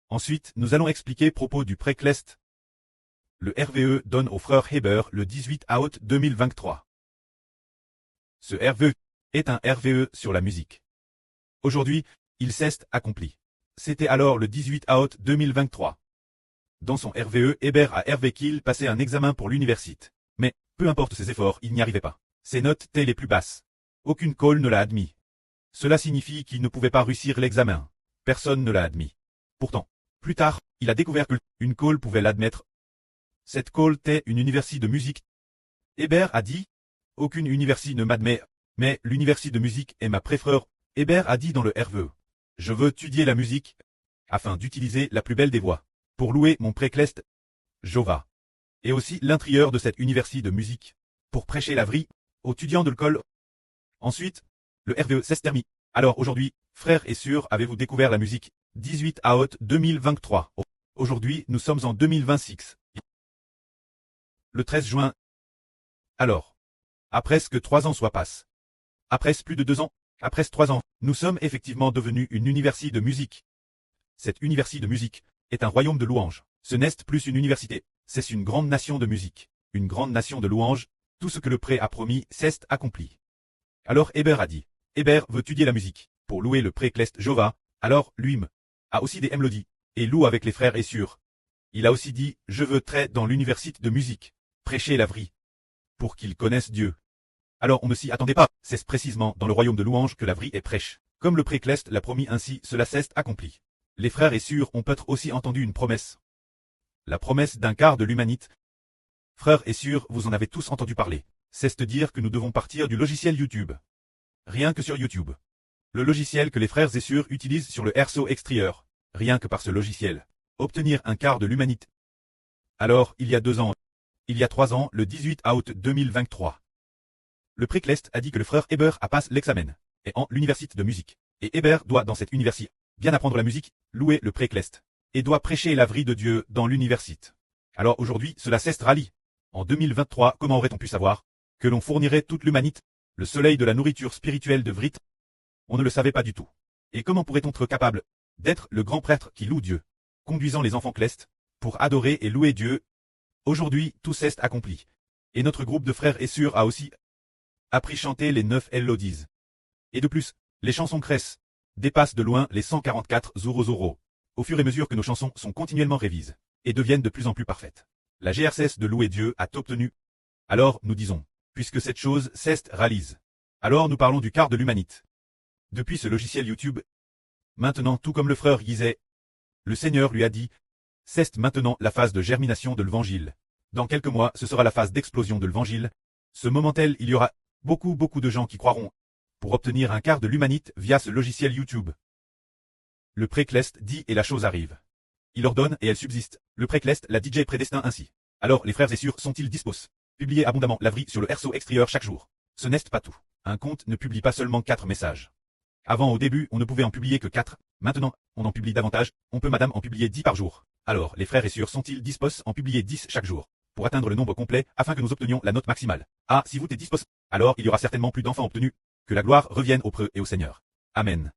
Ensuite, nous allons expliquer propos du Préclest. Le RVE donne au frère Heber le 18 août 2023. Ce RVE est un RVE sur la musique. Aujourd'hui, il s'est accompli. C'était alors le 18 août 2023. Dans son RVE, Heber a rêvé qu'il passait un examen pour l'université. Mais, peu importe ses efforts, il n'y arrivait pas. Ses notes étaient les plus basses. Aucune colle ne l'a admis. Cela signifie qu'il ne pouvait pas réussir l'examen. Personne ne l'a admis. Pourtant, plus tard, il a découvert qu'une colle pouvait l'admettre. Cette colle était une université de musique. Heber a dit, « Aucune université ne m'admet, mais l'université de musique est ma préférée. » Heber a dit dans le RVE, « Je veux étudier la musique, afin d'utiliser la plus belle des voix, pour louer mon Préclest, Jova, et aussi l'intérieur de cette université de musique, pour prêcher la vraie aux étudiants de l'école. » Ensuite, le RVE s'est terminé. Alors aujourd'hui, frères et sœurs, avez-vous découvert la musique? 18 août 2023. Aujourd'hui, nous sommes en 2026. Le 13 juin. Alors, après ce que 3 ans soit passent. Après plus de 2 ans, après 3 ans, nous sommes effectivement devenus une université de musique. Cette université de musique est un royaume de louanges. Ce n'est plus une université, c'est une grande nation de musique. Une grande nation de louanges, tout ce que le pré a promis s'est accompli. Alors Heber a dit, Heber veut étudier la musique, pour louer le Préclest Jova, alors lui a aussi des mélodies, et loue avec les frères et sœurs. Il a aussi dit, je veux être dans l'université de musique, prêcher la vraie, pour qu'ils connaissent Dieu. Alors on ne s'y attendait pas, c'est précisément dans le royaume de louanges que la vraie est prêche. Comme le Préclest l'a promis ainsi, cela s'est accompli. Les frères et sœurs ont peut-être aussi entendu une promesse. La promesse d'un quart de l'humanité. Frères et sœurs, vous en avez tous entendu parler. C'est de dire que nous devons partir du logiciel YouTube. Rien que sur YouTube. Le logiciel que les frères et sœurs utilisent sur le RSO extérieur. Rien que par ce logiciel. Obtenir un quart de l'humanité. Alors, il y a 2 ans. Il y a 3 ans, le 18 août 2023. Le Préclest a dit que le frère Heber a passé l'examen. Et en l'université de musique. Et Heber doit dans cette université bien apprendre la musique, louer le Préclest. Et doit prêcher la vraie de Dieu dans l'université. Alors aujourd'hui, cela s'est rallié. En 2023, comment aurait-on pu savoir que l'on fournirait toute l'humanité, le soleil de la nourriture spirituelle de Vrit? On ne le savait pas du tout. Et comment pourrait-on être capable d'être le grand prêtre qui loue Dieu, conduisant les enfants clestes, pour adorer et louer Dieu? Aujourd'hui, tout s'est accompli. Et notre groupe de frères et sœurs a aussi appris chanter les 9 Elodies. Et de plus, les chansons crècent, dépassent de loin les 144 Zoro. Au fur et à mesure que nos chansons sont continuellement révisées, et deviennent de plus en plus parfaites. La GRCS de louer Dieu a obtenu. Alors, nous disons, puisque cette chose s'est réalise. Alors nous parlons du quart de l'humanité. Depuis ce logiciel YouTube. Maintenant, tout comme le frère disait, le Seigneur lui a dit, c'est maintenant la phase de germination de l'évangile. Dans quelques mois, ce sera la phase d'explosion de l'évangile. Ce moment-tel, il y aura beaucoup de gens qui croiront, pour obtenir un quart de l'humanité via ce logiciel YouTube. Le Préclest dit et la chose arrive. Il ordonne et elle subsiste. Le Préclest, la DJ prédestin ainsi. Alors les frères et sœurs sont-ils dispos? Publier abondamment la vraie sur le RSO extérieur chaque jour. Ce n'est pas tout. Un compte ne publie pas seulement 4 messages. Avant au début, on ne pouvait en publier que 4. Maintenant, on en publie davantage. On peut madame en publier 10 par jour. Alors, les frères et sœurs sont-ils dispos en publier 10 chaque jour, pour atteindre le nombre complet, afin que nous obtenions la note maximale? Ah, si vous êtes dispos, alors il y aura certainement plus d'enfants obtenus. Que la gloire revienne au preux et au Seigneur. Amen.